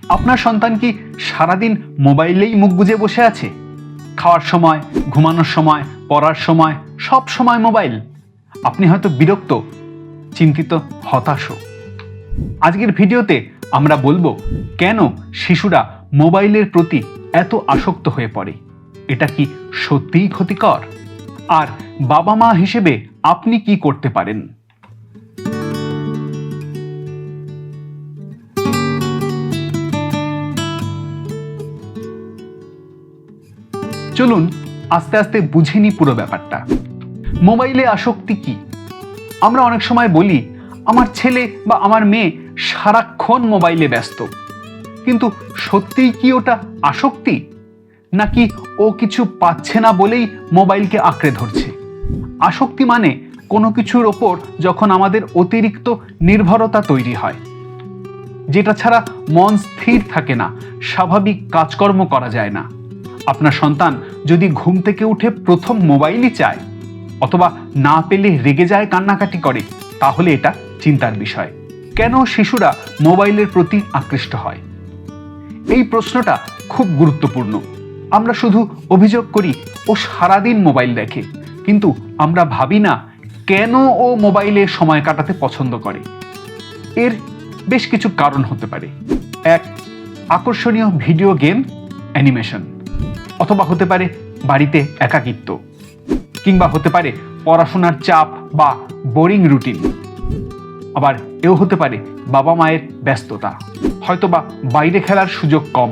আপনার সন্তান কি সারাদিন মোবাইলেই মুখ গুজে বসে আছে? খাওয়ার সময়, ঘুমানোর সময়, পড়ার সময়, সব সময় মোবাইল। আপনি হয়তো বিরক্ত, চিন্তিত, হতাশও। আজকের ভিডিওতে আমরা বলবো কেন শিশুরা মোবাইলের প্রতি এত আসক্ত হয়ে পড়ে। এটা কি সত্যিই ক্ষতিকর? আর বাবা মা হিসেবে আপনি কি করতে পারেন? চলুন আস্তে আস্তে বুঝে নিই পুরো ব্যাপারটা। মোবাইলে আসক্তি কি? আমরা অনেক সময় বলি আমার ছেলে বা আমার মেয়ে সারাক্ষণ মোবাইলে ব্যস্ত, কিন্তু সত্যিই কি ওটা আসক্তি, নাকি ও কিছু পাচ্ছে না বলেই মোবাইলকে আঁকড়ে ধরছে? আসক্তি মানে কোনো কিছুর ওপর যখন আমাদের অতিরিক্ত নির্ভরতা তৈরি হয়, যেটা ছাড়া মন স্থির থাকে না, স্বাভাবিক কাজকর্ম করা যায় না। আপনার সন্তান যদি ঘুম থেকে উঠে প্রথম মোবাইলই চায়, অথবা না পেলে রেগে যায়, কান্নাকাটি করে, তাহলে এটা চিন্তার বিষয়। কেন শিশুরা মোবাইলের প্রতি আকৃষ্ট হয়? এই প্রশ্নটা খুব গুরুত্বপূর্ণ। আমরা শুধু অভিযোগ করি ও সারাদিন মোবাইল দেখে, কিন্তু আমরা ভাবি না কেন ও মোবাইলে সময় কাটাতে পছন্দ করে। এর বেশ কিছু কারণ হতে পারে। এক, আকর্ষণীয় ভিডিও গেম, অ্যানিমেশন, অথবা হতে পারে বাড়িতে একাকিত্ব, কিংবা হতে পারে পড়াশোনার চাপ বা বোরিং রুটিন। আবার এও হতে পারে বাবা মায়ের ব্যস্ততা, হয়তোবা বাইরে খেলার সুযোগ কম।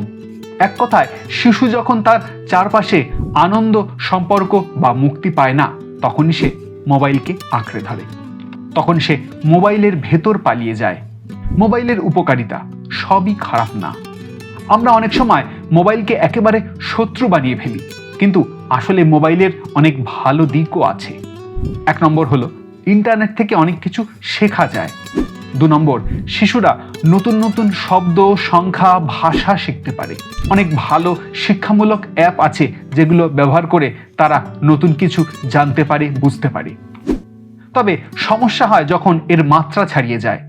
এক কথায়, শিশু যখন তার চারপাশে আনন্দ, সম্পর্ক বা মুক্তি পায় না, তখনই সে মোবাইলকে আঁকড়ে ধরে। তখন সে মোবাইলের ভেতর পালিয়ে যায়। মোবাইলের উপকারিতা সবই খারাপ না। আমরা অনেক সময় মোবাইলকে একেবারে শত্রু বানিয়ে ফেলি, কিন্তু আসলে মোবাইলের অনেক ভালো দিকও আছে। 1 নম্বর হলো ইন্টারনেট থেকে অনেক কিছু শেখা যায়। 2 নম্বর, শিশুরা নতুন নতুন শব্দ, সংখ্যা, ভাষা শিখতে পারে। অনেক ভালো শিক্ষামূলক অ্যাপ আছে যেগুলো ব্যবহার করে তারা নতুন কিছু জানতে পারে, বুঝতে পারে। তবে সমস্যা হয় যখন এর মাত্রা ছাড়িয়ে যায়।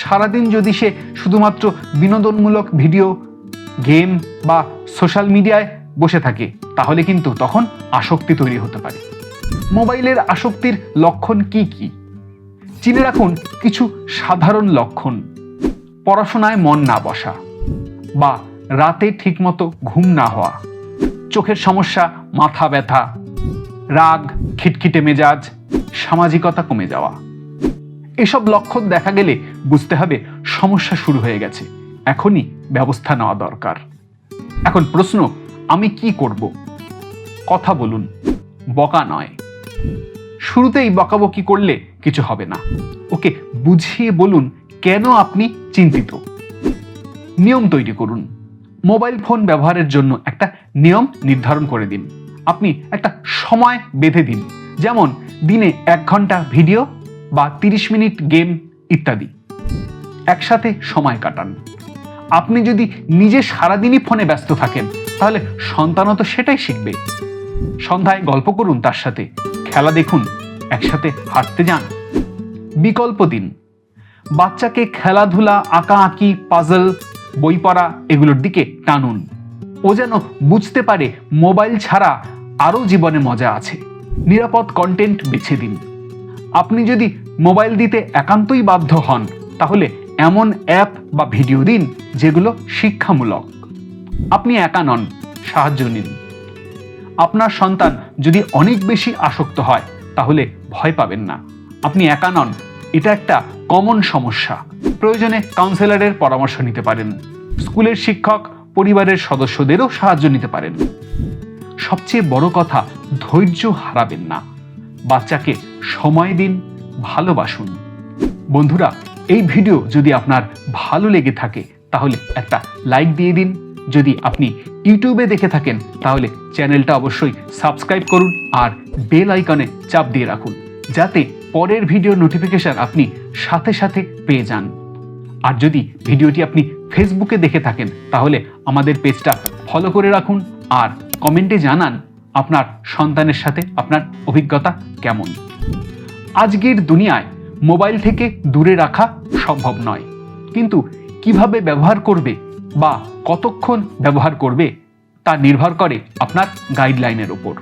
সারাদিন যদি সে শুধুমাত্র বিনোদনমূলক ভিডিও, গেম বা সোশ্যাল মিডিয়ায় বসে থাকে, তাহলে কিন্তু তখন আসক্তি তৈরি হতে পারে। মোবাইলের আসক্তির লক্ষণ কি কি? চিনে রাখুন কিছু সাধারণ লক্ষণ। পড়াশোনায় মন না বসা, বা রাতে ঠিকমতো ঘুম না হওয়া, চোখের সমস্যা, মাথা ব্যথা, রাগ, খিটখিটে মেজাজ, সামাজিকতা কমে যাওয়া। এসব লক্ষণ দেখা গেলে বুঝতে হবে সমস্যা শুরু হয়ে গেছে, এখনই ব্যবস্থা নেওয়া দরকার। এখন প্রশ্ন, আমি কি করব? কথা বলুন, বকা নয়। শুরুতেই বকাবকি করলে কিছু হবে না। ওকে বুঝিয়ে বলুন কেন আপনি চিন্তিত। নিয়ম তৈরি করুন। মোবাইল ফোন ব্যবহারের জন্য একটা নিয়ম নির্ধারণ করে দিন। আপনি একটা সময় বেঁধে দিন, যেমন দিনে 1 ঘন্টা ভিডিও বা 30 মিনিট গেম ইত্যাদি। একসাথে সময় কাটান। আপনি যদি নিজে সারাদিনই ফোনে ব্যস্ত থাকেন, তাহলে সন্তানও তো সেটাই শিখবে। সন্ধ্যায় গল্প করুন তার সাথে, খেলা দেখুন, একসাথে হাঁটতে যান। বিকল্প দিন। বাচ্চাকে খেলাধুলা, আঁকাআঁকি, পাজল, বই পড়া এগুলোর দিকে টানুন। ও যেন বুঝতে পারে মোবাইল ছাড়া আরও জীবনে মজা আছে। নিরাপদ কন্টেন্ট বেছে দিন। আপনি যদি মোবাইল দিতে একান্তই বাধ্য হন, তাহলে এমন অ্যাপ বা ভিডিও দিন যেগুলো শিক্ষামূলক। আপনি একা নন, সাহায্য নিন। আপনার সন্তান যদি অনেক বেশি আসক্ত হয়, তাহলে ভয় পাবেন না। আপনি একা নন, এটা একটা কমন সমস্যা। প্রয়োজনে কাউন্সিলরের পরামর্শ নিতে পারেন। স্কুলের শিক্ষক, পরিবারের সদস্যদেরও সাহায্য নিতে পারেন। সবচেয়ে বড় কথা, ধৈর্য হারাবেন না। বাচ্চাকে সময় দিন, ভালোবাসুন। বন্ধুরা, এই ভিডিও যদি আপনার ভালো লেগে থাকে, তাহলে একটা লাইক দিয়ে দিন। যদি আপনি ইউটিউবে দেখে থাকেন, তাহলে চ্যানেলটা অবশ্যই সাবস্ক্রাইব করুন আর বেল আইকনে চাপ দিয়ে রাখুন, যাতে পরের ভিডিও নোটিফিকেশন আপনি সাথে সাথে পেয়ে যান। আর যদি ভিডিওটি আপনি ফেসবুকে দেখে থাকেন, তাহলে আমাদের পেজটা ফলো করে রাখুন আর কমেন্টে জানান আপনার সন্তানের সাথে আপনার অভিজ্ঞতা কেমন। আজকের দুনিয়ায় মোবাইল থেকে দূরে রাখা সম্ভব নয়, কিন্তু কিভাবে ব্যবহার করবে বা কতক্ষণ ব্যবহার করবে তা নির্ভর করে আপনার গাইডলাইনের ওপর।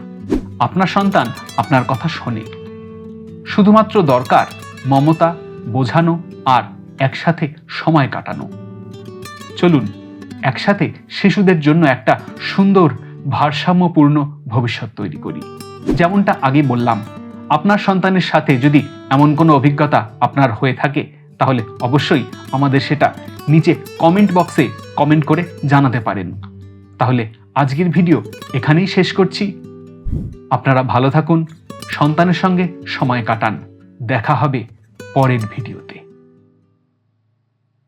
আপনার সন্তান আপনার কথা শোনে, শুধুমাত্র দরকার মমতা, বোঝানো আর একসাথে সময় কাটানো। চলুন একসাথে শিশুদের জন্য একটা সুন্দর ভারসাম্যপূর্ণ ভবিষ্যৎ তৈরি করি। যেমনটা আগে বললাম, আপনার সন্তানের সাথে যদি এমন কোনো অভিজ্ঞতা আপনার হয়ে থাকে তাহলে অবশ্যই আমাদের সেটা নিচে কমেন্ট বক্সে কমেন্ট করে জানাতে পারেন। তাহলে আজকের ভিডিও এখানেই শেষ করছি। আপনারা ভালো থাকুন, সন্তানের সঙ্গে সময় কাটান। দেখা হবে পরের ভিডিও।